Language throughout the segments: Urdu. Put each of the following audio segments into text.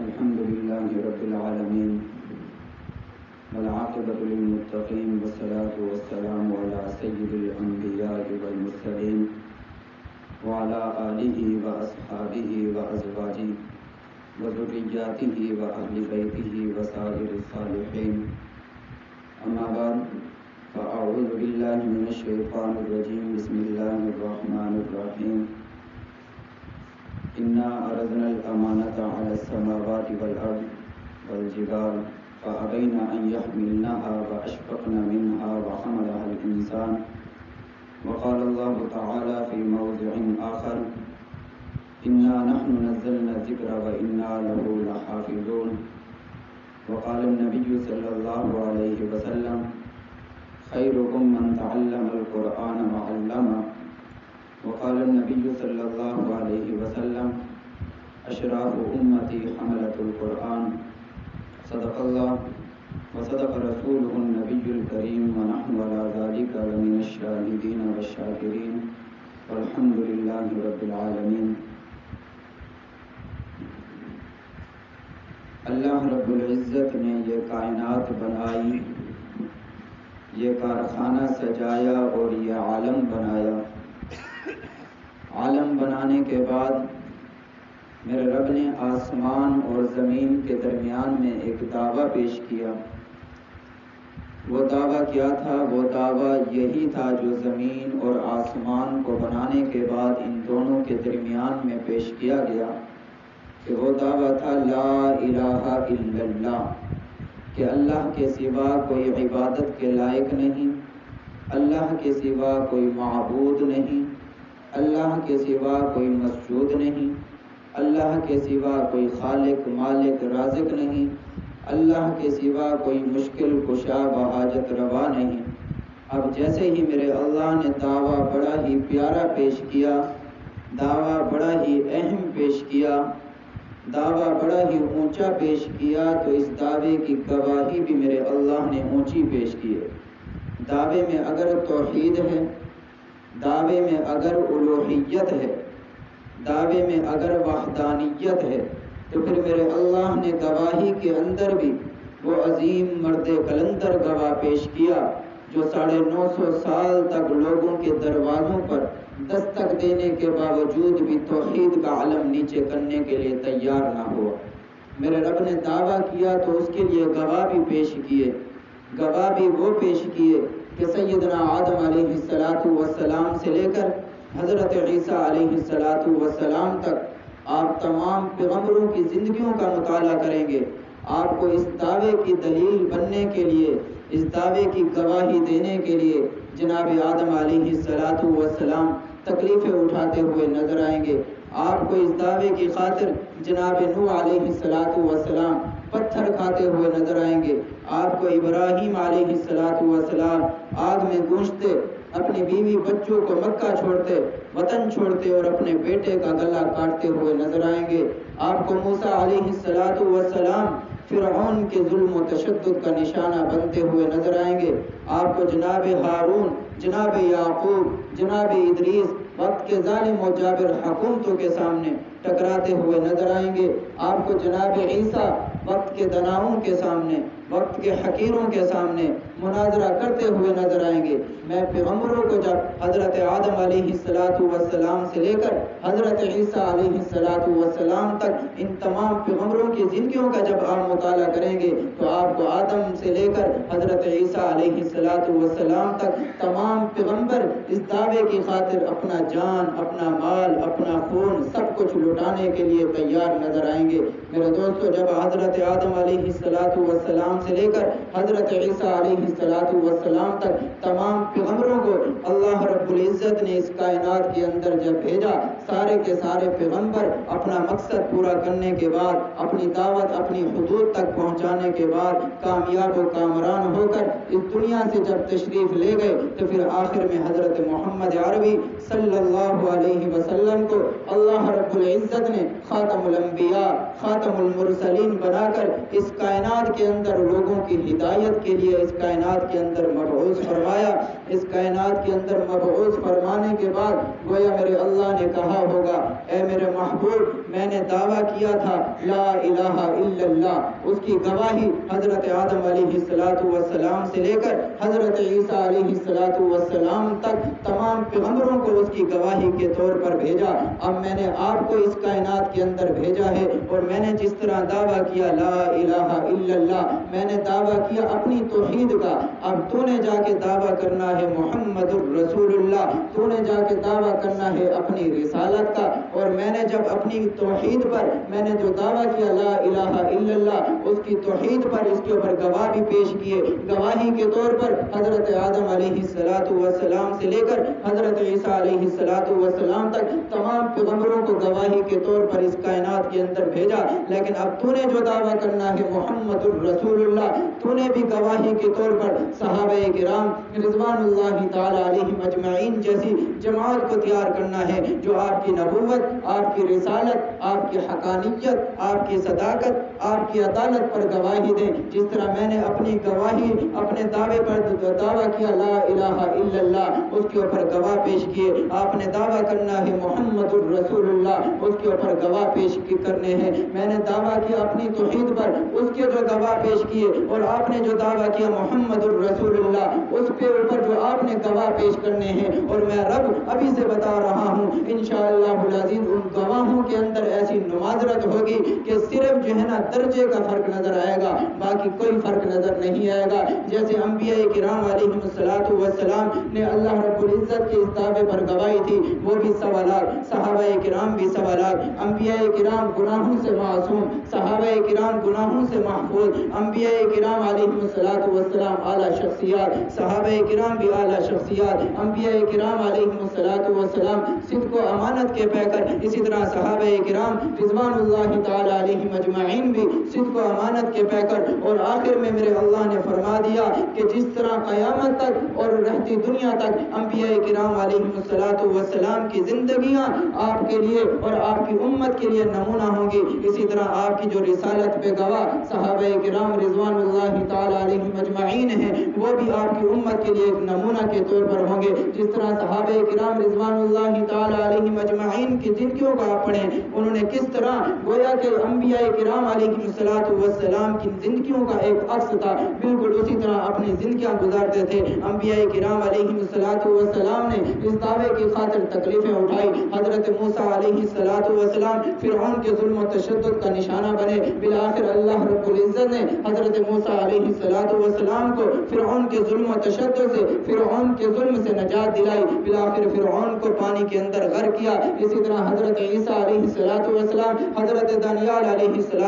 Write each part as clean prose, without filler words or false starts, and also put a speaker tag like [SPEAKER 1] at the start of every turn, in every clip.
[SPEAKER 1] الحمد لله رب العالمين والعاقبة للمتقين والصلاة والسلام على سيد الأنبياء والمرسلين وعلى آله وأصحابه وأزواجه وذرياته وأهل بيته وسائر الصالحين. أما بعد فأعوذ بالله من الشيطان الرجيم. بسم الله الرحمن الرحيم. إنا عرضنا الأمانة على السماوات والأرض والجبال فأبين أن يحملنها وأشفقن منها وحملها الإنسان. وقال الله تعالى في موضع آخر: إنا نحن نزلنا الذكر وإنا له لحافظون. وقال النبي صلى الله عليه وسلم: خيركم من تعلم القرآن وعلمه. وقال النبي صلى الله عليه وسلم: أشراف أمتي حملة القرآن. صدق الله وصدق رسوله النبي الكريم ونحن على ذلك لمن الشاهدين والشاكرين والحمد لله رب العالمين. اللہ رب العزت نے یہ کائنات بنائی، یہ کارخانہ سجایا اور یہ عالم بنایا. عالم بنانے کے بعد میرے رب نے آسمان اور زمین کے درمیان میں ایک دعویٰ پیش کیا. وہ دعویٰ کیا تھا؟ وہ دعویٰ یہی تھا جو زمین اور آسمان کو بنانے کے بعد ان دونوں کے درمیان میں پیش کیا گیا، کہ وہ دعویٰ تھا لا الہ الا اللہ، کہ اللہ کے سوا کوئی عبادت کے لائق نہیں، اللہ کے سوا کوئی معبود نہیں، اللہ کے سوا کوئی مسجود نہیں، اللہ کے سوا کوئی خالق مالک رازق نہیں، اللہ کے سوا کوئی مشکل کشا و حاجت روا نہیں. اب جیسے ہی میرے اللہ نے دعویٰ بڑا ہی پیارا پیش کیا، دعویٰ بڑا ہی اہم پیش کیا، دعویٰ بڑا ہی اونچا پیش کیا، تو اس دعوے کی گواہی بھی میرے اللہ نے اونچی پیش کی ہے. دعوے میں اگر توحید ہے، دعوے میں اگر الوہیت ہے، دعوے میں اگر وحدانیت ہے، تو پھر میرے اللہ نے گواہی کے اندر بھی وہ عظیم مرد کلندر گواہ پیش کیا جو 950 سال تک لوگوں کے دروازوں پر دستک دینے کے باوجود بھی توحید کا علم نیچے کرنے کے لیے تیار نہ ہوا. میرے رب نے دعویٰ کیا تو اس کے لیے گواہ بھی پیش کیے. گواہ بھی وہ پیش کیے کہ سیدنا آدم علیہ السلام سے لے کر حضرت عیسیٰ علیہ السلام تک آپ تمام پیغمبروں کی زندگیوں کا مطالعہ کریں گے. آپ کو اس دعوے کی دلیل بننے کے لیے، اس دعوے کی گواہی دینے کے لیے جناب آدم علیہ السلام تکلیفیں اٹھاتے ہوئے نظر آئیں گے. آپ کو اس دعوے کی خاطر جناب نوح علیہ السلام پتھر کھاتے ہوئے نظر آئیں گے. آپ کو ابراہیم علیہ السلام آگ میں گونجتے، اپنی بیوی بچوں کو مکہ چھوڑتے، وطن چھوڑتے اور اپنے بیٹے کا گلا کاٹتے ہوئے نظر آئیں گے. آپ کو موسیٰ علیہ السلام فرعون کے ظلم و تشدد کا نشانہ بنتے ہوئے نظر آئیں گے. آپ کو جناب ہارون، جناب یعقوب، جناب ادریس وقت کے ظالم و جابر حکومتوں کے سامنے ٹکراتے ہوئے نظر آئیں گے. آپ کو جناب عیسیٰ وقت کے دناؤں کے سامنے، وقت کے حقیروں کے سامنے مناظرہ کرتے ہوئے نظر آئیں گے. میں پیغمبروں کو جب حضرت آدم علیہ السلام سے لے کر حضرت عیسیٰ علیہ السلام تک ان تمام پیغمبروں کی زندگیوں کا جب آپ مطالعہ کریں گے تو آپ کو آدم سے لے کر حضرت عیسیٰ علیہ السلام تک تمام پیغمبر اس دعوے کی خاطر اپنا جان، اپنا مال، اپنا خون سب کچھ لٹانے کے لیے تیار نظر آئیں گے. میرے دوستو، جب حضرت آدم علیہ السلام سے لے کر حضرت عیسیٰ علیہ السلام تک تمام پیغمبروں کو اللہ رب العزت نے اس کائنات کے اندر جب بھیجا، سارے کے سارے پیغمبر اپنا مقصد پورا کرنے کے بعد، اپنی دعوت اپنی حدود تک پہنچانے کے بعد کامیاب و کامران ہو کر اس دنیا سے جب تشریف لے گئے، تو پھر آخر میں حضرت محمد عربی صلی اللہ علیہ وسلم کو اللہ رب العزت نے خاتم الانبیاء خاتم المرسلین بنا کر اس کائنات کے اندر لوگوں کی ہدایت کے لیے اس کائنات کے اندر مبعوث فرمایا. اس کائنات کے اندر مبعوث فرمانے کے بعد گویا میرے اللہ نے کہا ہوگا اے میرے محبوب میں نے دعویٰ کیا تھا لا الہ الا اللہ. اس کی گواہی حضرت آدم علیہ السلام سے لے کر حضرت عیسیٰ علیہ السلام تک تمام پیغمبروں کو اس کی گواہی کے طور پر بھیجا. اب میں نے آپ کو اس کائنات کے اندر بھیجا ہے اور میں نے جس طرح دعویٰ کیا لا الہ الا اللہ میں نے دعویٰ کیا اپنی توحید کا. اب تو نے جا کے دعویٰ کرنا ہے محمد الرسول اللہ. تو نے جا کے دعویٰ کرنا ہے اپنی رسالت کا. اور میں نے جب اپنی توحید پر میں نے جو دعویٰ کیا لا الہ الا اللہ اس کی توحید پر اس کے اوپر گواہ بھی پیش کیے. گواہی کے طور پر حضرت آدم علیہ السلام سے لے کر حضرت عیسیٰ علیہ السلام تک تمام پیغمبروں کو گواہی کے طور پر اس کائنات کے اندر بھیجا. لیکن اب تو نے جو دعویٰ کرنا ہے محمد الرسول اللہ تو نے بھی گواہی کے طور پر صحابہ کرام رضوان اللہ تعالی علیہم اجمعین جیسی جماعت کو تیار کرنا ہے جو آپ کی نبوت آپ کی رسالت آپ کی حقانیت آپ کی صداقت آپ کی عدالت پر گواہی دیں. جس طرح میں نے اپنی گواہی اپنے دعوے پر دعویٰ کیا لا الہ الا اللہ اس کے اوپر گواہ پیش کیے. آپ نے دعویٰ کرنا ہے محمد الرسول اللہ اس کے اوپر گواہ پیش کرنے ہیں. میں نے دعویٰ کیا اپنی توحید پر اس کے جو گواہ پیش کیے اور آپ نے جو دعویٰ کیا محمد الرسول اللہ اس کے اوپر جو آپ نے گواہ پیش کرنے ہیں. اور میں رب ابھی سے بتا رہا ہوں انشاءاللہ العزیز ان گواہوں کے اندر ایسی نمازرت ہوگی کہ صرف جو ہے نا درجے کا فرق نظر آئے گا باقی کوئی فرق نظر نہیں آئے گا. جیسے انبیاء کرام علیہم السلام نے اللہ رب العزت کے اس دعوے پر گواہی تھی وہ بھی سوالات. صحابہ کرام بھی سوالات. انبیاء کرام گناہوں سے معصوم صحابہ کرام گناہوں سے محفوظ. انبیاء کرام علیہم السلام اعلیٰ شخصیات صحابہ کرام بھی اعلیٰ شخصیات. انبیاء کرام علیہم السلام صدق و امانت کے پیکر. اسی طرح صحابہ کرام رضوان اللہ تعالی علیہم اجمعین بھی صدق و امانت کے پیکر. اور آخر میں میرے اللہ نے فرما دیا کہ جس طرح قیامت تک اور رہتی دنیا تک انبیاء کرام علیہم السلام کی زندگیاں آپ کے لیے اور آپ کی امت کے لیے نمونہ ہوں گی اسی طرح آپ کی جو رسالت پہ گواہ صحابہ کرام رضوان اللہ تعالی علیہم اجمعین ہیں وہ بھی آپ کی امت کے لیے ایک نمونہ کے طور پر ہوں گے. جس طرح صحابہ کرام رضوان اللہ تعالی علیہم اجمعین کی زندگیوں کا آپ پڑھیں انہوں نے کس طرح گویا کہ انبیاء کرام علیہم السلام کی زندگیوں کا ایک عکس تھا بالکل اسی طرح اپنی زندگیاں گزارتے تھے. انبیاء کرام علیہم السلام نے اس دعوے کی خاطر تکلیفیں اٹھائی. حضرت موسیٰ علیہ السلام فرعون کے ظلم و تشدد کا نشانہ بنے. بالآخر اللہ رب العزت نے حضرت موسیٰ علیہ السلام کو فرعون کے ظلم و تشدد سے فرعون کے ظلم سے نجات دلائی. بالآخر فرعون کو پانی کے اندر غرق کیا. اسی طرح حضرت عیسیٰ علیہ السلام حضرت دانیال علیہ السلام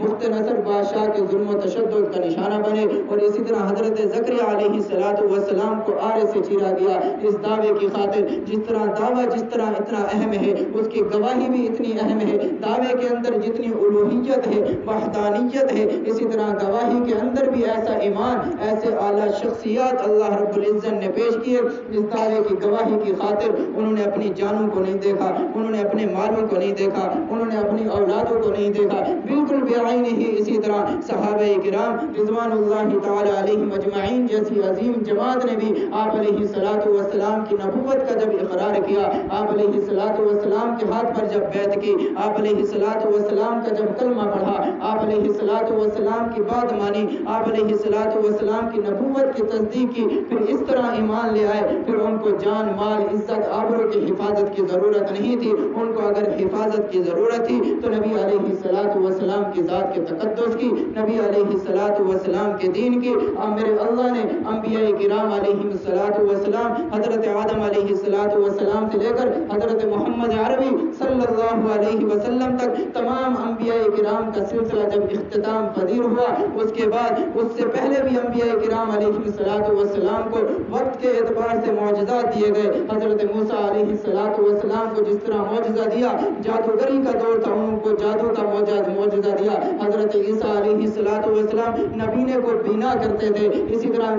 [SPEAKER 1] بخت نصر بادشاہ کے ظلم و تشدد کا نشانہ بنے. اور اسی طرح حضرت زکریا علیہ السلام کو آرے سے چیرا گیا اس دعوے کی خاطر. جس طرح دعویٰ جس طرح اتنا اہم ہے اس کی گواہی بھی اتنی اہم ہے. دعوے کے اندر جتنی الوہیت ہے وحدانیت ہے اسی طرح گواہی کے اندر بھی ایسا ایمان ایسے اعلیٰ شخصیات اللہ رب العزت نے پیش کیے. اس دعوے کی گواہی کی خاطر انہوں نے اپنی جانوں کو نہیں دیکھا انہوں نے اپنے مالوں کو نہیں دیکھا انہوں نے اپنی اولادوں کو نہیں دیکھا بالکل بے عین ہی. اسی طرح صحابہ کرام رضوان اللہ تعالی علیہم اجمعین جیسی عظیم جماعت نے بھی آپ علیہ السلام کی نبوت کا جب اقرار کیا آپ علیہ السلام کے ہاتھ پر جب بیعت کی آپ علیہ السلام کا جب کلمہ پڑھا آپ علیہ السلام کی بات مانی آپ علیہ السلام کی نبوت کی تصدیق کی پھر اس طرح ایمان لے آئے. پھر ان کو جان مال عزت آبرو کی حفاظت کی ضرورت نہیں تھی. ان کو اگر حفاظت کی ضرورت تھی تو نبی علیہ السلام کی ذات کے تقدس کی نبی علیہ السلام کے دین کی. میرے اللہ نے انبیاء کرام علیہ السلام حضرت آدم علیہ السلام سے لے کر حضرت محمد عربی صلی اللہ علیہ وسلم تک تمام انبیاء کرام کا سلسلہ جب اختتام پذیر ہوا اس کے بعد اس سے پہلے بھی انبیاء کرام علیہ السلام کو وقت کے اعتبار سے معجزات دیے گئے. حضرت موسیٰ علیہ السلام کو جس طرح معجزہ دیا جادوگری کا دور تھا ان کو جادو کا معجزہ دیا. حضرت عیسیٰ علیہ السلام نبینے کو بینا کرتے تھے. اسی طرح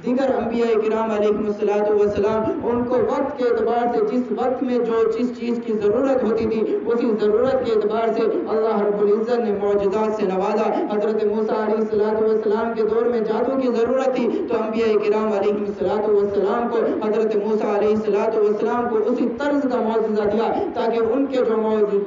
[SPEAKER 1] دیگر انبیاء کرام علیہم السلام ان کو وقت کے اعتبار سے جس وقت میں جس چیز کی ضرورت ہوتی تھی اسی ضرورت کے اعتبار سے اللہ رب العزت نے معجزات سے نوازا۔ حضرت موسیٰ علیہ السلام کے دور میں جادو کی ضرورت تھی تو انبیاء کرام علیہم السلام کو حضرت موسیٰ علیہ السلام کو اسی طرز کا معجزہ دیا تاکہ ان کے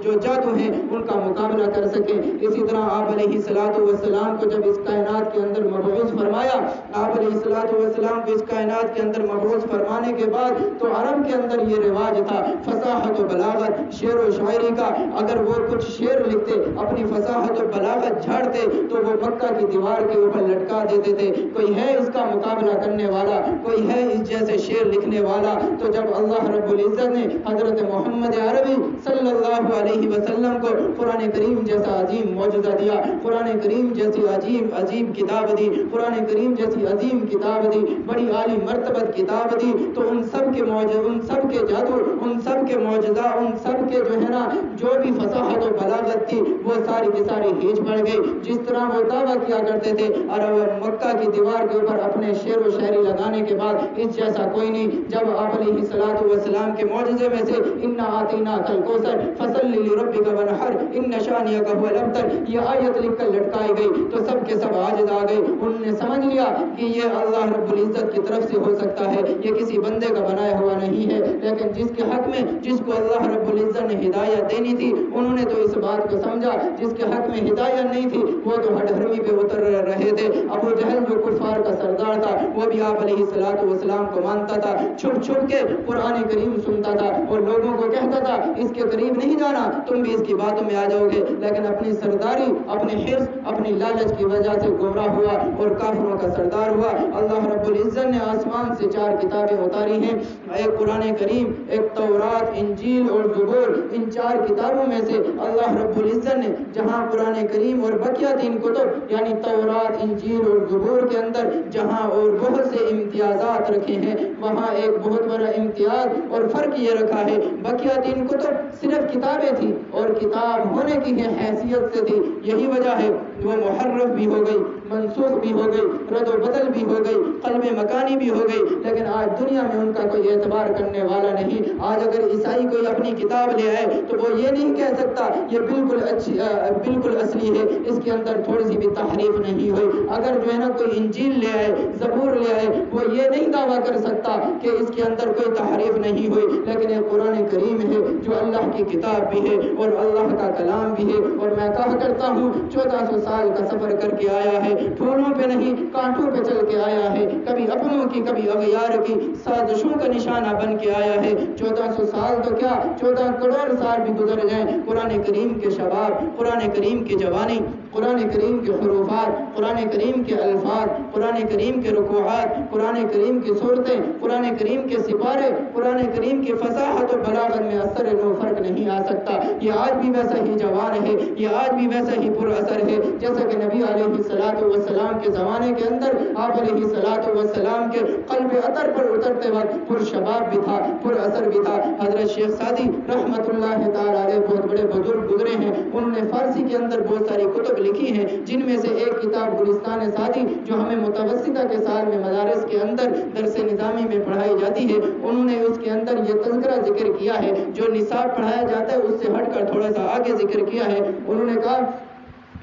[SPEAKER 1] جو جادو ہیں ان کا مقابلہ کر سکیں۔ اسی طرح آپ علیہ السلام کو جب اس کائنات کے اندر مبعوث فرمایا، آپ علیہ السلام کو اس کائنات کے اندر مبعوث فرمانے کے بعد تو عرب کے اندر یہ رواج تھا فصاحت و بلاغت، شعر و شاعری کا۔ اگر وہ کچھ شعر لکھتے اپنی فصاحت و بلاغت جھاڑتے تو وہ مکہ کی دیوار کے اوپر لٹکا دیتے تھے، کوئی ہے اس کا مقابلہ کرنے والا، کوئی ہے اس جیسے شعر لکھنے والا۔ تو جب اللہ رب العزت نے حضرت محمد عربی صلی اللہ علیہ وسلم کو قرآن کریم جیسا عظیم معجزہ دیا، قرآن کریم جیسی عجیب کتاب دی، قرآن کریم جیسی عظیم کتاب دی، بڑی عالی مرتبت کتاب دی، تو ان سب کے جادو، ان سب کے معجزہ، ان سب کے جو ہے نا جو بھی فصاحت و بلاغت تھی وہ ساری کی ساری ہیچ پڑ گئی۔ جس طرح وہ دعویٰ کیا کرتے تھے اور مکہ کی دیوار کے اوپر اپنے شعر و شاعری لگانے کے بعد اس جیسا کوئی نہیں، جب آپ علیہ السلام کے معجزے میں سے انا آتیناک الکوثر فصلی لربک ونحر ان شانئک هو الابتر یہ آیت لکھ کر لٹکائی گئی تو سب کے سب عاجز آ گئے۔ انہوں نے سمجھ لیا کہ یہ اللہ رب العزت کی طرف سے ہو سکتا ہے، یہ کسی بندے کا بنایا ہوا نہیں ہے، لیکن جس کے حق میں جس کو اللہ رب العزت نے ہدایت دینی تھی انہوں نے تو اس بات کو سمجھا، جس کے حق میں ہدایت نہیں تھی وہ تو ہٹھرمی پہ اتر رہے تھے۔ ابو جہل جو کفار کا سردار تھا وہ بھی آپ علیہ السلام کو مانتا تھا، چھپ چھپ کے قرآن کریم سنتا تھا اور لوگوں کو کہتا تھا اس کے قریب نہیں جانا، تم بھی اس کی باتوں میں آ جاؤ گے، لیکن اپنی سرداری، اپنے حرص، اپنی لالچ کی وجہ سے گمراہ ہوا اور کافروں کا سردار ہوا۔ اللہ رب العزت نے آسمان سے 4 کتابیں اتاری ہیں، ایک قرآن کریم، ایک تورات، انجیل اور زبور۔ ان 4 کتابوں میں سے اللہ رب العزت نے جہاں قرآن کریم اور بقیہ 3 کتب یعنی تورات، انجیل اور زبور کے اندر جہاں اور بہت سے امتیازات رکھے ہیں، وہاں ایک بہت بڑا امتیاز اور فرق یہ رکھا ہے، بقیہ 3 کتب صرف کتابیں تھیں اور کتاب ہونے کی حیثیت سے تھی، یہی وجہ ہے وہ محرف بھی ہو گئی، منسوخ بھی ہو گئی، رد و بدل بھی ہو گئی، قلب مکانی بھی ہو گئی، لیکن آج دنیا میں ان کا کوئی اعتبار کرنے والا نہیں۔ آج اگر عیسائی کوئی اپنی کتاب لے آئے تو وہ یہ نہیں کہہ سکتا یہ بالکل اصلی ہے، اس کے اندر تھوڑی سی بھی تحریف نہیں ہوئی۔ اگر جو ہے نا کوئی انجیل لے آئے، زبور لے آئے، وہ یہ نہیں دعویٰ کر سکتا کہ اس کے اندر کوئی تحریف نہیں ہوئی، لیکن یہ قرآن کریم ہے جو اللہ کی کتاب بھی ہے اور اللہ کا کلام بھی ہے، اور میں کہا کرتا ہوں 1400 سال کا سفر کر کے آیا ہے، پھولوں پہ نہیں کانٹوں پہ چل کے آیا ہے، کبھی اپنوں کی کبھی اغیار کی سازشوں کا نشانہ بن کے آیا ہے۔ 1400 سال تو کیا 14 کروڑ سال بھی گزر جائیں، قرآن کریم کے شباب، قرآن کریم کی جوانی، قرآن کریم کے حروفات، قرآن کریم کے الفاظ، قرآن کریم کے رکوعات، قرآن کریم کی صورتیں، قرآن کریم کے سپارے، قرآن کریم کی فصاحت و بلاغت میں اثر و فرق نہیں آ سکتا۔ یہ آج بھی ویسا ہی جوان ہے، یہ آج بھی ویسا ہی پر اثر ہے جیسا کہ نبی علیہ السلام کے زمانے کے اندر آپ علیہ السلام کے قلب اطر پر اترتے وقت پر شباب بھی تھا، پر اثر بھی تھا۔ حضرت شیخ سعدی رحمت اللہ تعالی علیہ بہت بڑے بزرگ گزرے ہیں، انہوں نے فارسی کے اندر بہت ساری کتب لکھی ہیں، جن میں سے ایک کتاب گلستان سعدی جو ہمیں متوسطہ کے سال میں مدارس کے اندر درس نظامی میں پڑھائی جاتی ہے، انہوں نے اس کے اندر یہ تذکرہ ذکر کیا ہے جو نصاب پڑھایا جاتا ہے اس سے ہٹ کر تھوڑا سا آگے ذکر کیا ہے۔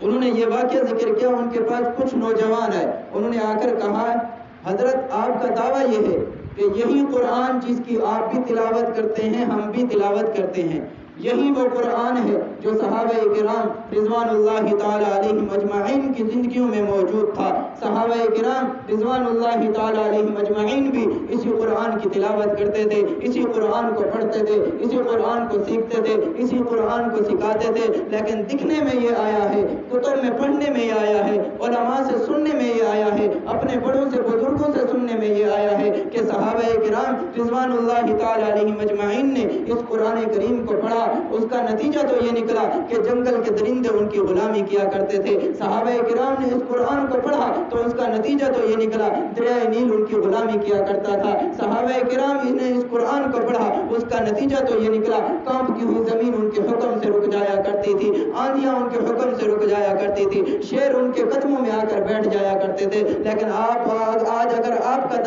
[SPEAKER 1] انہوں نے یہ واقعہ ذکر کیا، ان کے پاس کچھ نوجوان آئے، انہوں نے آ کر کہا حضرت آپ کا دعویٰ یہ ہے کہ یہی قرآن جس کی آپ بھی تلاوت کرتے ہیں ہم بھی تلاوت کرتے ہیں، یہی وہ قرآن ہے جو صحابہ کرام رضوان اللہ تعالی علیہم اجمعین کی زندگیوں میں موجود تھا۔ صحابہ کرام رضوان اللہ تعالی علیہم اجمعین بھی اسی قرآن کی تلاوت کرتے تھے، اسی قرآن کو پڑھتے تھے، اسی قرآن کو سیکھتے تھے، اسی قرآن کو سکھاتے تھے، لیکن دکھنے میں یہ آیا ہے، کتب میں پڑھنے میں یہ آیا ہے، علماء سے سننے میں یہ آیا ہے، اپنے بڑوں سے بزرگوں سے سننے میں یہ آیا ہے کہ صحابہ کرام رضوان اللہ تعالی علیہم اجمعین نے اس قرآن کریم کو پڑھا، اس کا نتیجہ تو یہ نکلا کہ جنگل کے درندے ان کی غلامی کیا کرتے تھے۔ صحابہ کرام نے اس قرآن کو پڑھا تو اس کا نتیجہ تو یہ نکلا دریائے نیل ان کی غلامی کیا کرتا تھا۔ صحابہ کرام نے اس قرآن کو پڑھا، اس کا نتیجہ تو یہ نکلا کانپتی ہوئی زمین ان کے حکم سے رک جایا کرتی تھی، آندیاں ان کے حکم سے رک جایا کرتی تھی، شیر ان کے قدموں میں آ کر بیٹھ جایا کرتے تھے۔ لیکن آج اگر آپ کا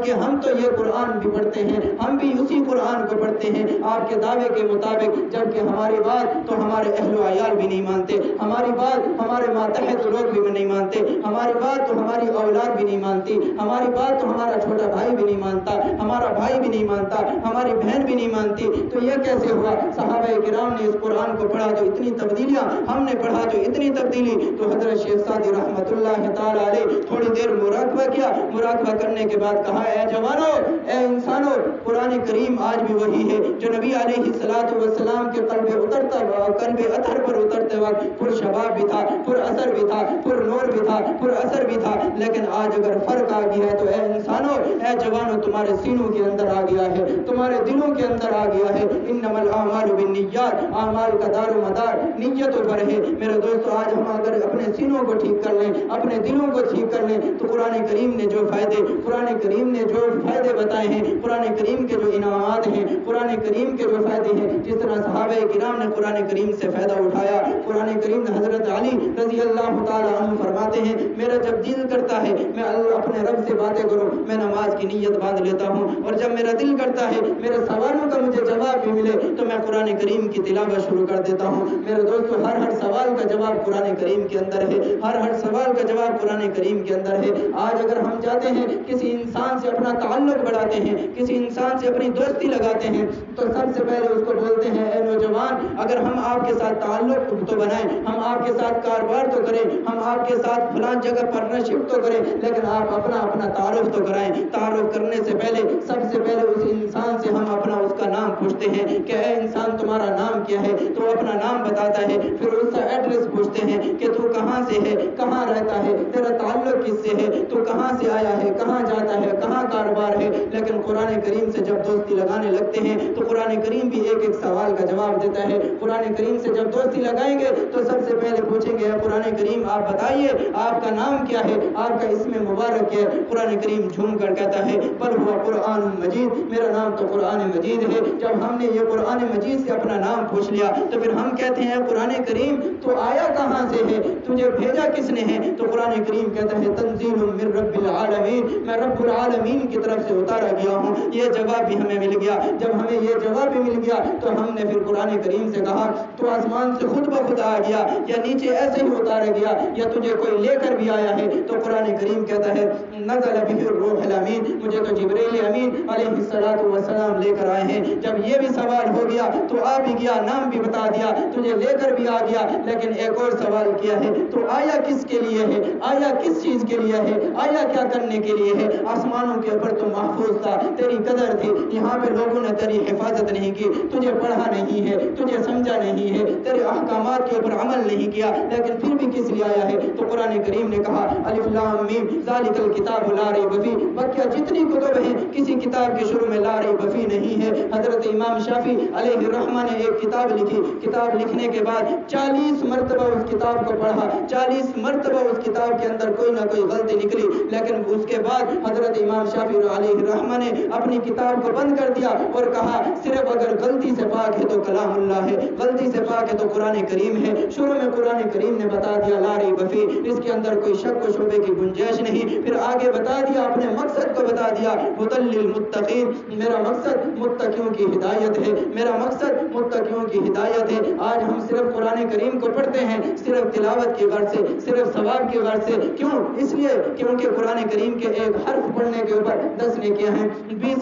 [SPEAKER 1] جبکہ ہم تو یہ قرآن بھی پڑھتے ہیں, ہم بھی اسی قرآن کو پڑھتے ہیں آپ کے دعوے کے مطابق, جبکہ ہماری بات تو ہمارے اہل و عیال بھی نہیں مانتے, ہماری بات ہمارے ماتحت لوگ بھی نہیں مانتے, ہماری بات تو ہماری اولاد بھی نہیں مانتی, ہماری بات تو ہمارا چھوٹا بھائی بھی نہیں مانتا, ہمارا بھائی بھی نہیں مانتا, ہماری بہن بھی نہیں مانتی. تو یہ کیسے ہوا؟ صحابہ کرام نے اس قرآن کو پڑھا تو اتنی تبدیلیاں, ہم نے پڑھا تو اتنی تبدیلی. تو حضرت شیخ سعدی رحمۃ اللہ تعالی علیہ تھوڑی دیر مراقبہ کیا, مراقبہ کرنے کے بعد کہا, اے جوانوں, اے انسانوں, قرآن کریم آج بھی وہی ہے جو نبی علیہ الصلوۃ والسلام کے قلب اطہر پر اترتے وقت پر شباب بھی تھا, پر اثر بھی تھا, پر نور بھی تھا, پر اثر بھی تھا. لیکن آج اگر فرق آ گیا ہے تو اے انسانوں, اے جوانوں, تمہارے سینوں کے اندر آ گیا ہے, تمہارے دلوں کے اندر آ گیا ہے. انما الاعمال بالنیات, اعمال کا دار و مدار نیتوں پر ہے. میرے دوستو, آج ہم اگر اپنے سینوں کو ٹھیک کر لیں, اپنے دلوں کو ٹھیک کر لیں, تو قرآن کریم نے جو فائدے, قرآن کریم نے جو فائدے بتائے ہیں, قرآن کریم کے جو انعامات ہیں, قرآن کریم کے جو فائدے ہیں, جس طرح صحابہ کرام نے قرآن کریم سے فائدہ اٹھایا. قرآن کریم نے حضرت علی رضی اللہ تعالی عنہ فرماتے ہیں, میرا جب دل کرتا ہے میں اپنے رب سے باتیں کروں, میں نماز کی نیت باندھ لیتا ہوں, اور جب میرا دل کرتا ہے میرے سوالوں کا مجھے جواب بھی ملے تو میں قرآن کریم کی تلاوت شروع کر دیتا ہوں. میرے دوستو, ہر سوال کا جواب قرآن کریم کے اندر ہے, ہر سوال کا جواب قرآن کریم کے اندر ہے. آج اگر ہم چاہتے ہیں کسی انسان سے اپنا تعلق بڑھاتے ہیں, کسی انسان سے اپنی دوستی لگاتے ہیں, تو سب سے پہلے اس کو بولتے ہیں, اے نوجوان, اگر ہم آپ کے ساتھ تعلق تو بنائیں, ہم آپ کے ساتھ کاروبار تو کریں, ہم آپ کے ساتھ فلاں جگہ پارٹنرشپ تو کریں, لیکن آپ اپنا تعارف تو کرائیں. تعارف کرنے سے پہلے سب سے پہلے اس انسان سے ہم اس کا نام پوچھتے ہیں کہ اے انسان, تمہارا نام کیا ہے؟ تو وہ اپنا نام بتاتا ہے. پھر اس کا ایڈریس پوچھتے ہیں کہ تو کہاں سے ہے, کہاں رہتا ہے, تیرا تعلق کس سے ہے, تو کہاں سے آیا ہے, کہاں جاتا ہے, کہاں کاروبار ہے. لیکن قرآن کریم سے جب دوستی لگانے لگتے ہیں تو قرآن کریم بھی ایک سوال کا جواب دیتا ہے. قرآن کریم سے جب دوستی لگائیں گے تو سب سے پہلے پوچھیں گے, قرآن کریم آپ بتائیے آپ کا نام کیا ہے, آپ کا اسم مبارک ہے. قرآن کریم جھوم کر کہتا ہے, بل ہوا قرآن مجید, میرا نام تو قرآن مجید ہے. جب ہم نے یہ قرآن مجید سے اپنا نام پوچھ لیا تو پھر ہم کہتے ہیں, قرآن کریم تو آیا کہاں سے ہے, تجھے بھیجا کس نے ہے؟ تو قرآن کریم کہتا ہے, تنزیل من رب العالمین, میں رب العالمین کی طرف سے اتارا گیا ہوں. یہ جواب بھی ہمیں مل گیا. جب ہمیں یہ جواب بھی مل گیا تو ہم نے پھر قرآن کریم سے کہا, تو آسمان سے خود بخود آ گیا یا نیچے ایسے ہی اتارا گیا یا تجھے کوئی لے کر بھی آیا ہے؟ تو قرآن کریم کہتا ہے, نزل به الروح الامین, مجھے تو جبرائیل امین علیہ الصلوۃ والسلام لے کر آئے ہیں. جب یہ بھی سوال ہو گیا تو آ بھی گیا, نام بھی بتا دیا, تجھے لے کر بھی آ گیا. لیکن ایک اور سوال کیا ہے, تو آیا کس کے لیے ہے, آیا کس چیز کے لیے ہے, آیا کیا کرنے کے لیے ہے؟ آسمانوں کے اوپر تو محفوظ تھا, تیری قدر تھی, یہاں پہ لوگوں نے تیری حفاظت نہیں کی, تجھے پڑھا نہیں ہے, تجھے سمجھا نہیں ہے, تیرے احکامات کے اوپر عمل نہیں کیا, لیکن پھر بھی کس لیے آیا ہے؟ تو قرآن کریم نے کہا, الف لام میم ذالک الکتاب لا ریب فیہ, بقیہ جتنی کتب ہیں کسی کتاب کے شروع میں لا ریب فیہ نہیں ہے. حضرت امام شافعی علیہ الرحمہ نے ایک کتاب لکھی, کتاب لکھنے کے بعد 40 مرتبہ اس کتاب کو پڑھا, 40 مرتبہ اس کتاب کے اندر کوئی نہ کوئی غلطی نکلی, لیکن اس کے بعد حضرت امام شافعی علیہ الرحمہ نے اپنی کتاب کو بند کر دیا اور کہا, صرف اگر غلطی سے پاک ہے تو کلام اللہ ہے, غلطی سے پاک ہے تو قرآن کریم ہے. شروع میں قرآن کریم نے بتا دیا لا ریب فیہ, اس کے اندر کوئی شک و شبے کی گنجائش نہیں. پھر آگے بتا دیا, اپنے مقصد کو بتا دیا, ھدی للمتقین, میرا مقصد متقیوں کی ہدایت ہے, میرا مقصد متقیوں کی ہدایت ہے. آج ہم صرف قرآن کریم کو پڑھتے ہیں صرف تلاوت کی غرض سے, صرف ثواب کی غرض سے. کیوں؟ اس لیے کیونکہ قرآن کریم کے ایک حرف پڑھنے کے اوپر 10 نیکیاں ہیں, 2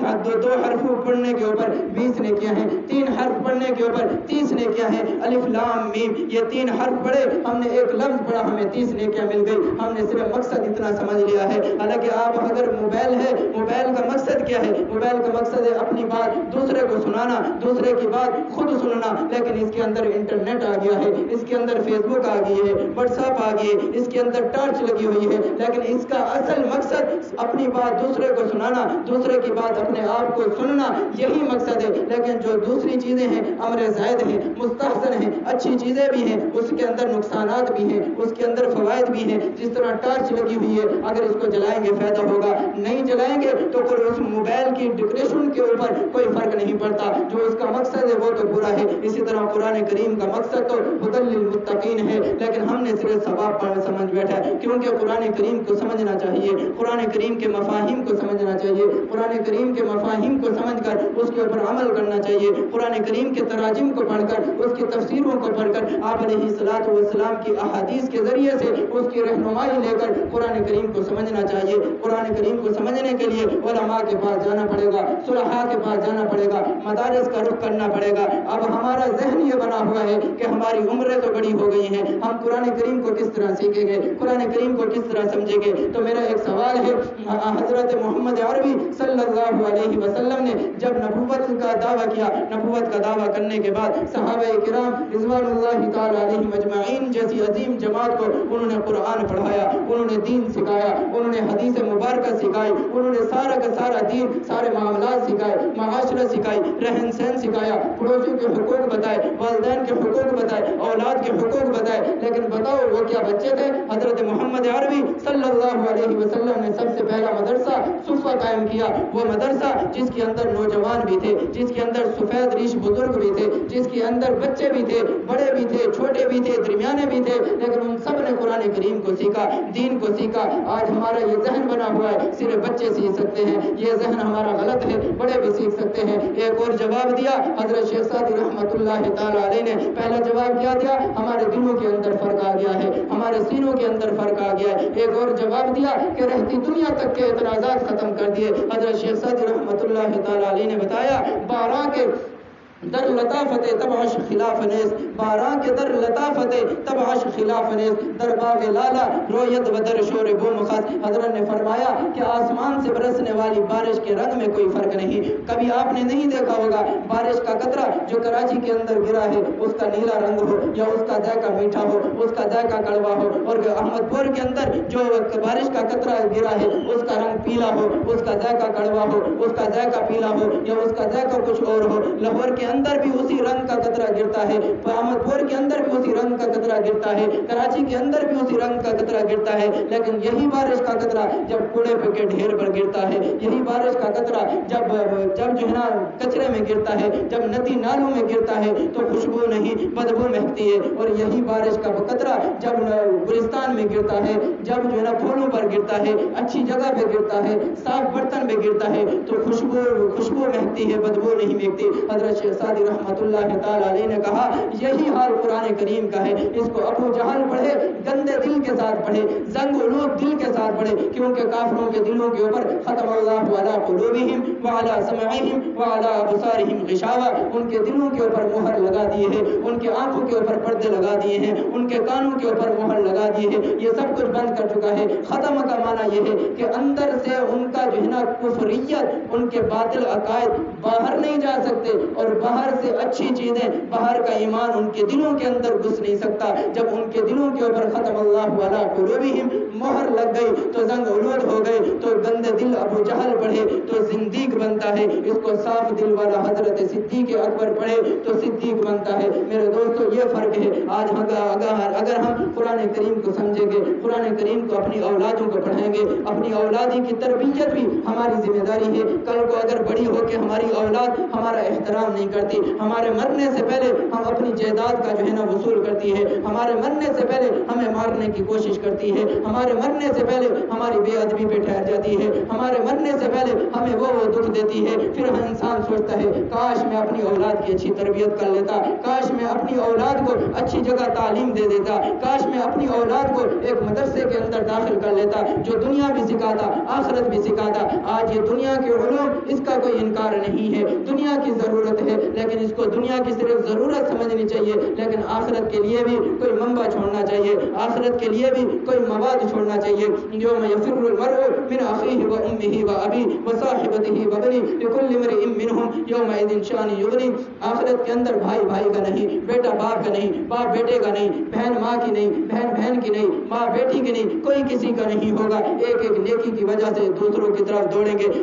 [SPEAKER 1] حرف پڑھنے کے اوپر 20 نیکیاں ہیں, 3 حرف پڑھنے کے اوپر 30 نیکیاں ہیں. الف لام میم, یہ 3 حرف پڑھے, ہم نے ایک لفظ پڑھا, ہمیں 30 نیکیاں مل گئی. ہم نے صرف مقصد اتنا سمجھ لیا ہے. حالانکہ آپ اگر موبائل ہے, موبائل کا مقصد کیا ہے؟ موبائل کا مقصد ہے اپنی بات دوسرے کو سنانا, دوسرے کی بات خود سننا. لیکن اس کے اندر انٹرنیٹ آ گیا ہے, اس کے اندر فیس بک آ گئی ہے, واٹس ایپ آ گئی ہے, اس کے اندر ٹارچ لگی ہوئی ہے. لیکن اس کا اصل مقصد اپنی بات دوسرے کو سنانا, دوسرے کی بات اپنے آپ کو سننا, یہی مقصد ہے. لیکن جو دوسری چیزیں ہیں امر زائد ہیں, مستحسن ہیں, اچھی چیزیں بھی ہیں, اس کے اندر نقصانات بھی ہیں, اس کے اندر فوائد بھی ہیں. جس طرح ٹارچ لگی ہوئی ہے, اگر اس کو جلائیں گے فائدہ ہوگا, نہیں جلائیں گے تو پھر اس موبائل کی ڈیکوریشن کے اوپر کوئی فرق نہیں پڑتا, جو اس کا مقصد ہے وہ تو برا ہے. اسی طرح قرآن کریم کا مقصد تو ھدی للمتقین ہے, لیکن ہم نے صرف ثواب پر سمجھ بیٹھا ہے، کیونکہ قرآن کریم کو سمجھنا چاہیے، قرآن کریم کے مفاہیم کو سمجھنا چاہیے، قرآن کریم کے مفاہیم کو سمجھ کر اس کے اوپر عمل کرنا چاہیے، قرآن کریم کے تراجم کو پڑھ کر، اس کی تفسیروں کو پڑھ کر، آپ علیہ الصلوۃ والسلام کی احادیث کے ذریعے سے اس کی رہنمائی لے کر قرآن کریم کو سمجھنا چاہیے۔ قرآن کریم کو سمجھنے کے لیے علماء کے پاس جانا پڑے گا، صلحاء کے پاس جانا پڑے گا، مدارس کا رخ کرنا پڑے گا۔ اب ہمارا ذہن یہ بنا ہوا ہے کہ ہماری عمریں تو بڑی ہو گئی ہیں، ہم قرآن کریم کو کس طرح سیکھیں گے، قرآن کریم کو کس طرح سمجھیں گے؟ تو میرا ایک سوال ہے، حضرت محمد عربی صلی اللہ علیہ وسلم نے جب نبوت کا دعویٰ کیا، نبوت کا دعویٰ کرنے کے بعد صحابہ کرام رضوان اللہ تعالی علیہم اجمعین جیسی عظیم جماعت کو انہوں نے قرآن پڑھایا، انہوں نے دین سکھایا، انہوں نے حدیث مبارکہ سکھائی، انہوں نے سارا کا سارا دین، سارے معاملات سکھائے، معاشرہ سکھائی، رہن سہن سکھایا، پڑوسیوں کے حقوق بتائے، والدین کے حقوق بتائے، اولاد کے حقوق بتائے۔ لیکن بتاؤ وہ کیا بچے تھے؟ حضرت محمد عربی صلی اللہ علیہ وسلم نے سب سے پہلا مدرسہ صفہ قائم کیا، وہ مدرسہ جس کے اندر نوجوان بھی تھے، جس کے اندر سفید ریش بزرگ بھی تھے، جس کے اندر بچے بھی تھے، بڑے بھی تھے، چھوٹے بھی تھے، درمیانے بھی تھے، لیکن ان سب نے قرآن کریم کو سیکھا، دین کو سیکھا۔ آج ہمارا یہ ذہن بنا ہوا ہے صرف بچے سیکھ سکتے ہیں، یہ ذہن ہمارا غلط ہے، بڑے بھی سیکھ سکتے ہیں۔ ایک اور جواب دیا حضرت شیخ سعدی رحمۃ اللہ تعالی علیہ نے، پہلا جواب کیا دیا؟ ہمارے دلوں کے اندر فرق آ گیا ہے، ہمارے سینوں کے اندر فرق آ گیا ہے۔ ایک اور جواب دیا کہ رہتی دنیا تک کے اعتراضات ختم کر دیے۔ حضرت شیخ سعدی رحمۃ اللہ تعالی علیہ نے بتایا، بارہ کے در لطافت تبعش خلاف نیز، باراں کے در لطافت تبعش خلاف نیز، در باغ لالا رویت و در شور بوم خط۔ حضرت نے فرمایا کہ آسمان سے برسنے والی بارش کے رنگ میں کوئی فرق نہیں۔ کبھی آپ نے نہیں دیکھا ہوگا بارش کا قطرہ جو کراچی کے اندر گرا ہے اس کا نیلا رنگ ہو، یا اس کا ذائقہ میٹھا ہو، اس کا ذائقہ کڑوا ہو، اور احمد پور کے اندر جو بارش کا قطرہ گرا ہے اس کا رنگ پیلا ہو، اس کا ذائقہ کڑوا ہو، اس کا ذائقہ پیلا ہو، یا اس کا ذائقہ کچھ اور ہو۔ لاہور کے اندر بھی اسی رنگ کا قطرہ گرتا ہے، احمد پور کے اندر بھی اسی رنگ کا قطرہ گرتا ہے، کراچی کے اندر بھی اسی رنگ کا قطرہ گرتا ہے، لیکن یہی بارش کا قطرہ جب کوڑے پہ کے ڈھیر پر گرتا ہے، یہی بارش کا قطرہ جب جو ہے نا کچرے میں گرتا ہے، جب ندی نالوں میں گرتا ہے تو خوشبو نہیں بدبو مہکتی ہے، اور یہی بارش کا قطرہ جب گلستان میں گرتا ہے، جب جو ہے نا پھولوں پر گرتا ہے، اچھی جگہ پہ گرتا ہے، صاف برتن پہ گرتا ہے تو خوشبو مہکتی ہے، بدبو نہیں مہکتی۔ حضرت شیخ سعدی رحمۃ اللہ تعالی علیہ نے کہا یہی حال قرآن کریم کا ہے، اس کو ابو جہل پڑھے گندے دل کے ساتھ پڑھے، زنگ علوب دل کے ساتھ پڑھے، کیونکہ کافروں کے دلوں کے اوپر ختم اللہ علی قلوبہم وعلی سمعہم وعلی ابصارہم غشاوہ، ان کے دلوں کے اوپر مہر لگا دیے ہیں، ان کے آنکھوں کے اوپر پردے لگا دیے ہیں، ان کے کانوں کے اوپر مہر لگا دیے ہیں، یہ سب کچھ بند کر چکا ہے۔ ختم کا معنی یہ ہے کہ اندر سے ان کا جو ہے نا کفریت، ان کے باطل عقائد باہر نہیں جا سکتے، اور باہر سے اچھی چیزیں، باہر کا ایمان ان کے دلوں کے اندر گھس نہیں سکتا۔ جب ان کے دلوں کے اوپر ختم اللہ علی قلوبہم مہر لگ گئی تو زنگ علود ہو گئے، تو گندے دل ابو جہل پڑھے تو زندیق بنتا ہے، اس کو صاف دل والا حضرت صدیق اکبر پڑھے تو صدیق بنتا ہے۔ میرے دوستو یہ فرق ہے۔ آج اگر ہم قرآن کریم کو سمجھیں گے، قرآن کریم کو اپنی اولادوں کو پڑھیں گے، اپنی اولادی کی تربیت بھی ہماری ذمہ داری ہے۔ کل کو اگر بڑی ہو کے ہماری اولاد ہمارا احترام نہیں کرتی، ہمارے مرنے سے پہلے ہم اپنی جائیداد کا جو ہے نا وصول کرتی ہے، ہمارے مرنے سے پہلے ہمیں مارنے کی کوشش کرتی ہے، ہمارے مرنے سے پہلے ہماری بے ادبی پہ ٹھہر جاتی ہے، ہمارے مرنے سے پہلے ہمیں وہ دکھ دیتی ہے، پھر ہر انسان سوچتا ہے کاش میں اپنی اولاد کی اچھی تربیت کر لیتا، کاش میں اپنی اولاد کو اچھی جگہ تعلیم دے دیتا، کاش میں اپنی اولاد کو ایک مدرسے کے اندر داخل کر لیتا جو دنیا بھی سکھاتا آخرت بھی سکھاتا۔ آج یہ دنیا کے علوم، اس کا کوئی انکار نہیں ہے، دنیا کی ضرورت ہے، لیکن اس کو دنیا کی صرف ضرورت سمجھنی چاہیے، لیکن آخرت کے لیے بھی کوئی منبع چھوڑنا چاہیے، آخرت کے لیے بھی کوئی مواد چھوڑنا چاہیے۔ یوم یفر المرء من اخیہ و امہ و ابیہ و صاحبتہ و بنیہ لکل امرئ منہم یومئذ شأن یغنیہ۔ آخرت کے اندر بھائی بھائی کا نہیں، بیٹا باپ کا نہیں، باپ بیٹے کا نہیں، بہن ماں کی نہیں، بہن بہن کی نہیں، ماں بیٹی کی نہیں، کوئی کسی کا نہیں ہوگا۔ ایک ایک نیکی کی وجہ سے دوسروں کی طرف دوڑیں گے،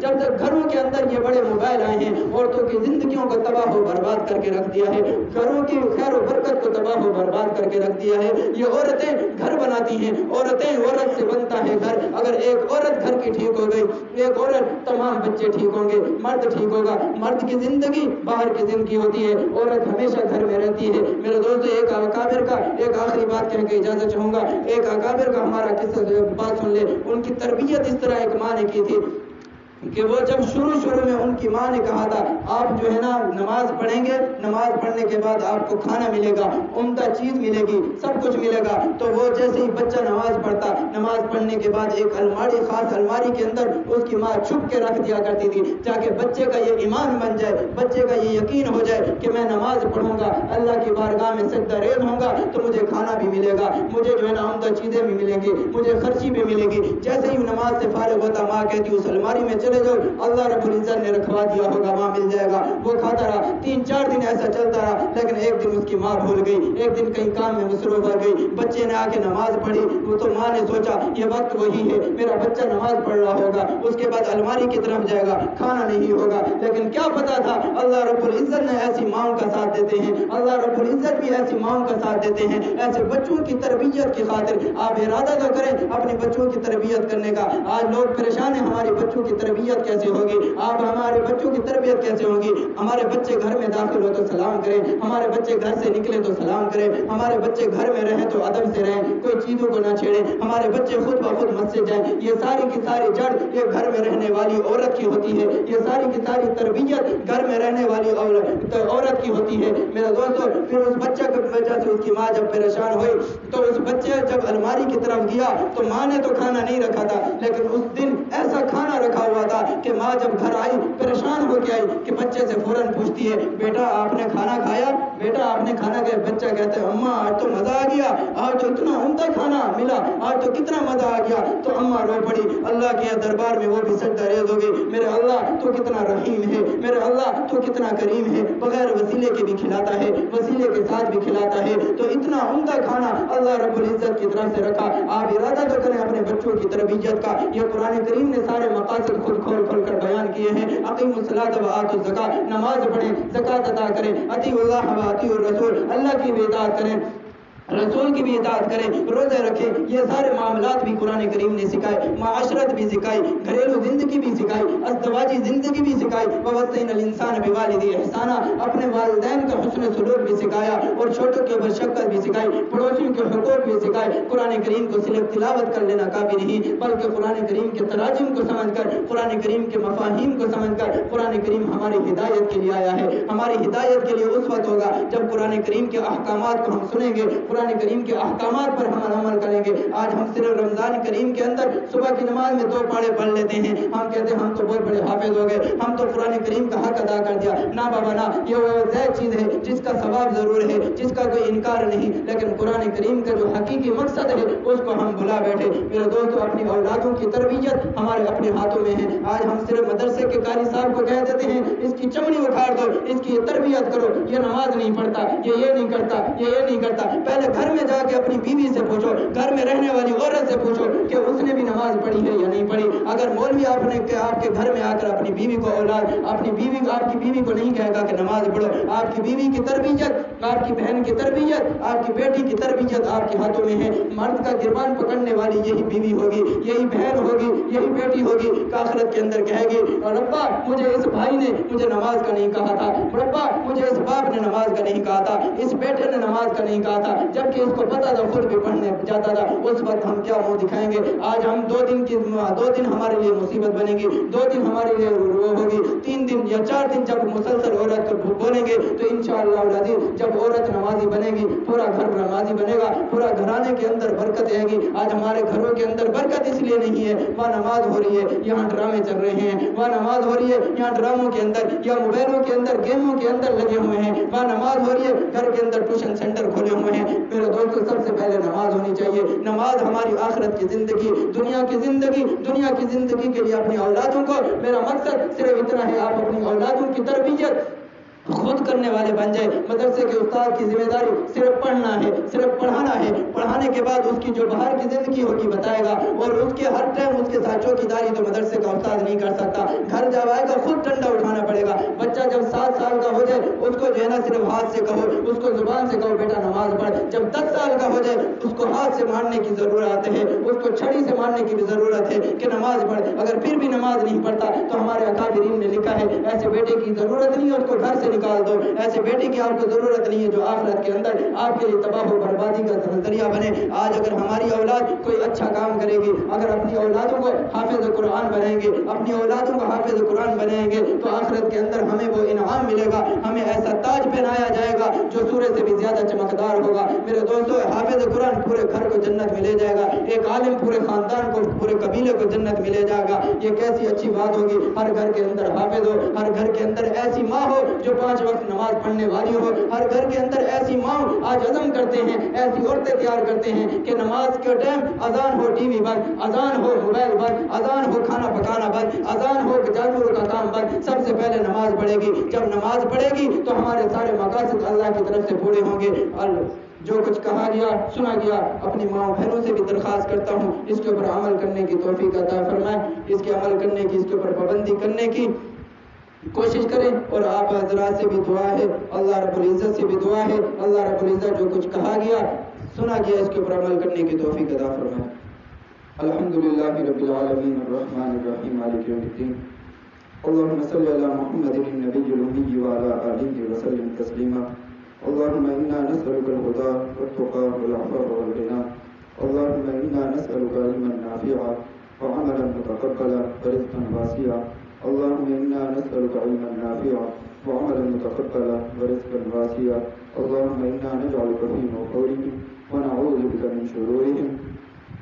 [SPEAKER 1] جب تک گھروں کے اندر یہ بڑے موبائل آئے ہیں، عورتوں کی زندگیوں کو تباہ و برباد کر کے رکھ دیا ہے، گھروں کی خیر و برکت کو تباہ و برباد کر کے رکھ دیا ہے۔ یہ عورتیں گھر بناتی ہیں، عورت سے بنتا ہے گھر۔ اگر ایک عورت گھر کی ٹھیک ہو گئی، ایک عورت تمام بچے ٹھیک ہوں گے، مرد ٹھیک ہوگا۔ مرد کی زندگی باہر کی زندگی ہوتی ہے، عورت ہمیشہ گھر میں رہتی ہے۔ میرے دوستو، ایک اکابر کا ایک آخری بات کہہ کے اجازت چاہوں گا۔ ایک اکابر کا ہمارا قصہ بات سن لے۔ ان کی تربیت اس طرح ایک ماں نے کی تھی کہ وہ جب شروع میں ان کی ماں نے کہا تھا آپ جو ہے نا نماز پڑھیں گے، نماز پڑھنے کے بعد آپ کو کھانا ملے گا، عمدہ چیز ملے گی، سب کچھ ملے گا، تو وہ جیسے ہی بچہ نماز پڑھتا، نماز پڑھنے کے بعد ایک خاص الماری کے اندر اس کی ماں چھپ کے رکھ دیا کرتی تھی تاکہ بچے کا یہ ایمان بن جائے، بچے کا یہ یقین ہو جائے کہ میں نماز پڑھوں گا، اللہ کی بارگاہ میں سجدہ ریز ہوں گا تو مجھے کھانا بھی ملے گا، مجھے جو ہے نا عمدہ چیزیں بھی ملیں گی، مجھے خرچی بھی ملے گی۔ جیسے ہی نماز سے فارغ ہوتا ماں کہتی اس الماری میں چلے جاؤ، اللہ رب العزت نے رکھوا دیا ہوگا، وہاں مل جائے گا۔ وہ کھاتا رہا، 3-4 دن ایسا چلتا رہا، لیکن ایک دن اس کی ماں بھول گئی، ایک دن کہیں کام میں مصروف ہو گئی، بچے نے آ کے نماز پڑھی، وہ تو ماں نے سوچا یہ وقت وہی ہے، میرا بچہ نماز پڑھ رہا ہوگا، اس کے بعد الماری کی طرف جائے گا، کھانا نہیں ہوگا۔ لیکن کیا پتا تھا اللہ رب العزت نے ایسی ماؤں کا ساتھ دیتے ہیں، اللہ رب العزت بھی ایسی ماؤں کا ساتھ دیتے ہیں۔ ایسے بچوں کی تربیت کی خاطر آپ ارادہ تو کریں اپنے بچوں کی تربیت کرنے کا۔ آج لوگ پریشان ہیں ہمارے بچوں کی تربیت کیسے ہوگی، آپ ہمارے بچوں کی تربیت کیسے ہوگی؟ ہمارے بچے گھر میں داخل ہو تو سلام کریں، ہمارے بچے گھر سے نکلے تو سلام کریں، ہمارے بچے گھر میں رہیں تو ادب سے رہیں، کوئی چیزوں کو نہ چھیڑیں، ہمارے بچے خود بخود مسجد جائیں۔ یہ ساری کی ساری جڑ یہ گھر میں رہنے والی عورت کی ہوتی ہے، یہ ساری کی ساری تربیت گھر میں رہنے والی عورت کی ہوتی ہے۔ میرے دوستو، پھر اس بچہ کی وجہ سے اس کی ماں جب پریشان ہوئی تو اس بچے جب الماری کی طرف گیا تو ماں نے تو کھانا نہیں رکھا تھا، لیکن اس دن ایسا کھانا رکھا ہوا تھا کہ ماں جب گھر آئی پریشان ہو کے آئی کہ بچے سے فوراً پوچھتی ہے بیٹا آپ نے کھانا کھایا، بیٹا آپ نے کھانا کھایا؟ بچہ کہتا ہے اماں آج تو مزہ آ گیا، آج تو اتنا عمدہ کھانا ملا، آج تو کتنا مزہ آ گیا۔ تو اماں رو پڑی، اللہ کے دربار میں وہ بھی سجدہ ریز ہو گئی، میرے اللہ تو کتنا رحیم ہے، میرے اللہ تو کتنا کریم ہے، بغیر وسیلے کے بھی کھلاتا ہے، وسیلے کے ساتھ بھی کھلاتا ہے۔ تو اتنا عمدہ کھانا اللہ رب العزت کی طرف سے رکھا۔ آپ ارادہ تو کریں اپنے بچوں کی تربیت کا۔ یہ قرآن کریم نے سارے مقاصد خود کھول کر بیان کیے ہیں۔ اقیموا الصلاۃ وآتوا الزکاۃ، نماز پڑھیں، زکوٰۃ ادا کریں، اطیعوا اللہ واطیعوا الرسول، اللہ کی بھی اطاعت کریں، رسول کی بھی اطاعت کریں، روزے رکھیں۔ یہ سارے معاملات بھی قرآن کریم نے سکھائے، معاشرت بھی سکھائی، گھریلو زندگی بھی سکھائی، ازدواجی زندگی بھی سکھائی۔ ووصینا الانسان بوالدیہ احسانا، اپنے والدین کا حسن سلوک بھی سکھایا اور چھوٹوں کے اوپر شفقت بھی سکھائی، پڑوسیوں کے حقوق بھی سکھائے۔ قرآن کریم کو صرف تلاوت کر لینا کافی نہیں، بلکہ قرآن کریم کے تراجم کو سمجھ کر، قرآن کریم کے مفاہیم کو سمجھ کر، قرآن کریم ہماری ہدایت کے لیے آیا ہے۔ ہماری ہدایت کے لیے اس وقت ہوگا جب قرآن کریم کے احکامات کو ہم سنیں گے، قرآن کریم کے احکامات پر ہم عمل کریں گے۔ آج ہم صرف رمضان کریم کے اندر صبح کی نماز میں 2 پارے پڑھ لیتے ہیں، ہم کہتے ہیں ہم تو بہت بڑے حافظ ہو گئے، ہم تو قرآن کریم کا حق ادا کر دیا۔ نہ بابا نہ، یہ وہ زائد چیز ہے جس کا ثواب ضرور ہے، جس کا کوئی انکار نہیں، لیکن قرآن کریم کا جو حقیقی مقصد ہے اس کو ہم بھلا بیٹھے۔ میرے دوستو، اپنی اولادوں کی تربیت ہمارے اپنے ہاتھوں میں ہے۔ آج ہم صرف مدرسے کے قاری صاحب کو کہہ دیتے ہیں اس کی چمڑی اکھاڑ دو، اس کی تربیت کرو، یہ نماز نہیں پڑھتا، یہ نہیں کرتا، یہ نہیں کرتا۔ پہلے گھر میں جا کے اپنی بیوی سے پوچھو، گھر میں رہنے والی عورت سے پوچھو کہ اس نے بھی نماز پڑھی ہے یا نہیں پڑھی۔ اگر مولوی آپ کے گھر میں آ کر اپنی بیوی کو آپ کی بیوی کو نہیں کہے گا کہ نماز پڑھو، آپ کی بیوی کی تربیت، آپ کی بہن کی تربیت، آپ کی بیٹی کی تربیت آپ کے ہاتھوں میں ہے۔ مرد کا گربان پکڑنے والی یہی بیوی ہوگی، یہی بہن ہوگی، یہی بیٹی ہوگی کہ آخرت کے اندر کہے گی ربا مجھے اس بھائی نے مجھے نماز کا نہیں کہا تھا، ربا مجھے اس باپ نے نماز کا نہیں کہا تھا، اس بیٹے نے نماز کا نہیں کہا تھا، جبکہ اس کو پتا تھا خود بھی پڑھنے جاتا تھا۔ اس وقت ہم کیا منہ دکھائیں گے؟ آج ہم 2 دن ہمارے لیے مصیبت بنے گی، 2 دن ہمارے لیے وہ ہوگی، 3 دن یا 4 دن جب مسلسل عورت کو بولیں گے تو انشاءاللہ العزیز جب عورت نمازی بنے گی پورا گھر نمازی بنے گا، پورا گھرانے کے اندر برکت آئے گی۔ آج ہمارے گھروں کے اندر برکت اس لیے نہیں ہے وہاں نماز ہو رہی ہے، یہاں ڈرامے چل رہے ہیں، وہاں نماز ہو رہی ہے، یہاں ڈراموں کے اندر یا موبائلوں کے اندر گیموں کے اندر لگے ہوئے ہیں، وہاں نماز ہو رہی ہے، گھر کے اندر ٹیوشن سینٹر کھولے ہوئے ہیں۔ میرے دوستو، سب سے پہلے نماز ہونی چاہیے۔ نماز ہماری آخرت کی زندگی، دنیا کی زندگی کے لیے اپنی اولادوں کو، میرا مقصد صرف اتنا ہے آپ اپنی اولادوں کی تربیت خود کرنے والے بن جائے. مدرسے کے استاد کی ذمہ داری صرف پڑھنا ہے، صرف پڑھانا ہے. پڑھانے کے بعد اس کی جو باہر کی زندگی ہوگی بتائے گا، اور اس کے ہر ٹائم اس کے ساتھ چوکیداری تو مدرسے کا استاد نہیں کر سکتا. گھر جب آئے گا خود ڈنڈا اٹھانا پڑے گا. بچہ جب 7 سال کا ہو جائے اس کو جو ہے نا صرف ہاتھ سے کہو، اس کو زبان سے کہو بیٹا نماز پڑھ. جب 10 سال کا ہو جائے اس کو ہاتھ سے مارنے کی ضرورت ہے، اس کو چھڑی سے مارنے کی بھی ضرورت ہے کہ نماز پڑھ. اگر پھر بھی نماز نہیں پڑھتا تو ہمارے اکابرین نے لکھا ہے ایسے بیٹے کی ضرورت نہیں ہے، اس کو گھر سے نکال دو. ایسے بیٹے کی آپ کو ضرورت نہیں ہے جو آخرت کے اندر آپ کے لیے تباہ و بربادی کا ذریعہ بنے. آج اگر ہماری اولاد کوئی اچھا کام کرے گی، اگر اپنی اولادوں کو حافظ قرآن بنائیں گے، اپنی اولادوں کو حافظ قرآن بنائیں گے تو آخرت کے اندر ہمیں وہ انعام ملے گا، ہمیں ایسا تاج پہنایا جائے گا جو سورج سے بھی زیادہ چمکدار ہوگا. میرے دوستو، حافظ قرآن پورے گھر کو جنت میں لے جائے گا. ایک عالم پورے خاندان کو، پورے قبیلے کو جنت میں لے جائے گا. یہ کیسی اچھی بات ہوگی. ہر گھر کے اندر حافظ ہو، ہر گھر کے اندر ایسی ماں ہو جو 5 وقت نماز پڑھنے والی ہو. ہر گھر کے اندر ایسی ماں آج عزم کرتے ہیں، ایسی عورتیں تیار کرتے ہیں کہ نماز کے ٹائم اذان ہو ٹی وی بند، اذان ہو موبائل بند، اذان ہو کھانا پکانا بند، اذان ہو جانوروں کا کام بند. سب سے پہلے نماز پڑھے گی. جب نماز پڑھے گی تو ہمارے سارے مقاصد اللہ کی طرف سے پورے ہوں گے. اور جو کچھ کہا گیا سنا گیا اپنی ماں بہنوں سے بھی درخواست کرتا ہوں اس کے اوپر عمل کرنے کی توفیق عطا فرمائے، اس کے عمل کرنے کی، اس کے اوپر پابندی کرنے کی کوشش کریں. اور آپ حضرات سے بھی دعا ہے، اللہ رب العزت سے بھی دعا ہے، اللہ رب العزت جو کچھ کہا گیا سنا گیا اس کے اوپر عمل کرنے کی توفیق عطا فرمائے. الحمدللہ رب العالمین الرحمن الرحیم مالک یوم الدین. اللهم صل على محمد النبي الأمي وعلى آله وسلم تسليما. اللهم إنا نسألك الهدى والتقى والعفاف والغنى. اللهم إنا نسألك علما نافعا وعملا متقبلا ورزقا واسعا. اللهم إنا نسألك علما نافعا وعملا متقبلا ورزقا واسعا. اللهم إنا نجعلك في نحورهم ونعوذ بك من شرورهم.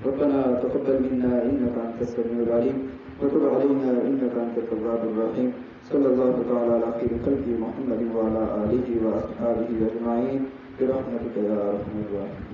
[SPEAKER 1] ربنا تقبل منا إنك أنت السميع العليم وتب علينا إنك أنت التواب الرحيم. صلى الله تعالى على خير خلقه محمد وعلى آله وأصحابه أجمعين برحمتك يا أرحم الراحمين.